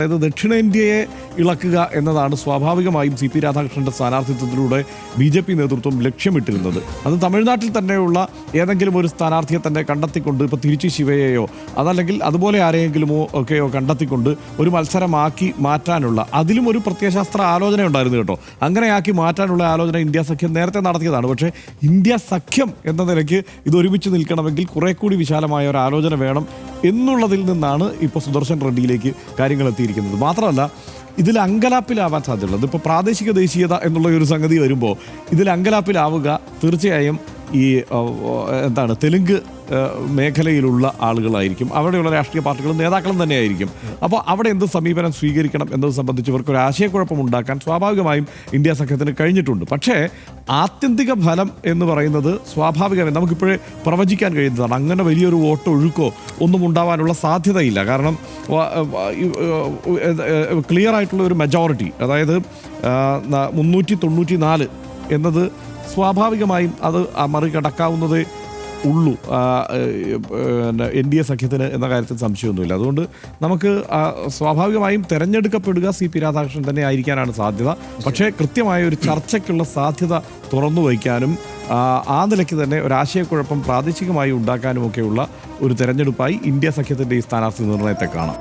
അതായത് ദക്ഷിണേന്ത്യയെ ഇളക്കുക എന്നതാണ് സ്വാഭാവികമായും സി പി രാധാകൃഷ്ണന്റെ സ്ഥാനാർത്ഥിത്വത്തിലൂടെ ബി.ജെ.പി. നേതൃത്വം ലക്ഷ്യമിട്ടിരുന്നത്. അത് തമിഴ്നാട്ടിൽ തന്നെയുള്ള ഏതെങ്കിലും ഒരു സ്ഥാനാർത്ഥിയെ തന്നെ കണ്ടെത്തിക്കൊണ്ട്, ഇപ്പോൾ തിരുച്ചി ശിവയെയോ അതല്ലെങ്കിൽ അതുപോലെ ആരെയെങ്കിലുമോ ഒക്കെയോ കണ്ടെത്തിക്കൊണ്ട് ഒരു മത്സരമാക്കി മാറ്റാനുള്ള, അതിലും ഒരു പ്രത്യയശാസ്ത്ര ആലോചന ഉണ്ടായിരുന്നു കേട്ടോ. അങ്ങനെയാക്കി മാറ്റാനുള്ള ആലോചന ഇന്ത്യ സഖ്യം നേരത്തെ നടത്തിയതാണ്. പക്ഷേ ഇന്ത്യ സഖ്യം എന്ന നിലയ്ക്ക് ഇത് ഒരുമിച്ച് നിൽക്കണമെങ്കിൽ കുറെ കൂടി വിശാലമായ ഒരു ആലോചന വേണം എന്നുള്ളതിൽ നിന്നാണ് ഇപ്പോൾ സുദർശൻ റെഡ്ഡിയിലേക്ക് കാര്യങ്ങൾ എത്തിയിരിക്കുന്നത്. മാത്രമല്ല, ഇതിൽ അങ്കലാപ്പിലാവാൻ സാധ്യതയുള്ളത്, ഇപ്പോൾ പ്രാദേശിക ദേശീയത എന്നുള്ള ഒരു സംഗതി വരുമ്പോൾ ഇതിൽ അങ്കലാപ്പിലാവുക തീർച്ചയായും ഈ തെലുങ്ക് മേഖലയിലുള്ള ആളുകളായിരിക്കും, അവിടെയുള്ള രാഷ്ട്രീയ പാർട്ടികളും നേതാക്കളും തന്നെയായിരിക്കും. അപ്പോൾ അവിടെ എന്ത് സമീപനം സ്വീകരിക്കണം എന്നത് സംബന്ധിച്ച് ഇവർക്ക് ഒരു ആശയക്കുഴപ്പം ഉണ്ടാക്കാൻ സ്വാഭാവികമായും ഇന്ത്യ സഖ്യത്തിന് കഴിഞ്ഞിട്ടുണ്ട്. പക്ഷേ ആത്യന്തിക ഫലം എന്ന് പറയുന്നത് സ്വാഭാവികമായി നമുക്കിപ്പോഴേ പ്രവചിക്കാൻ കഴിയുന്നതാണ്. അങ്ങനെ വലിയൊരു വോട്ട് ഒഴുക്കോ ഒന്നും ഉണ്ടാവാനുള്ള സാധ്യതയില്ല. കാരണം ക്ലിയർ ആയിട്ടുള്ള ഒരു മെജോറിറ്റി, അതായത് 394 എന്നത് സ്വാഭാവികമായും അത് മറികടക്കാവുന്നതേ ഉള്ളൂ NDA സഖ്യത്തിന് എന്ന കാര്യത്തിൽ സംശയമൊന്നുമില്ല. അതുകൊണ്ട് നമുക്ക് സ്വാഭാവികമായും തിരഞ്ഞെടുക്കപ്പെടുക സി പി രാധാകൃഷ്ണൻ തന്നെ ആയിരിക്കാനാണ് സാധ്യത. പക്ഷേ കൃത്യമായ ഒരു ചർച്ചയ്ക്കുള്ള സാധ്യത തുറന്നു വയ്ക്കാനും ആ നിലയ്ക്ക് തന്നെ ഒരാശയക്കുഴപ്പം പ്രാദേശികമായി ഉണ്ടാക്കാനുമൊക്കെയുള്ള ഒരു തെരഞ്ഞെടുപ്പായി ഇന്ത്യ സഖ്യത്തിൻ്റെ ഈ സ്ഥാനാർത്ഥി നിർണയത്തെ കാണാം.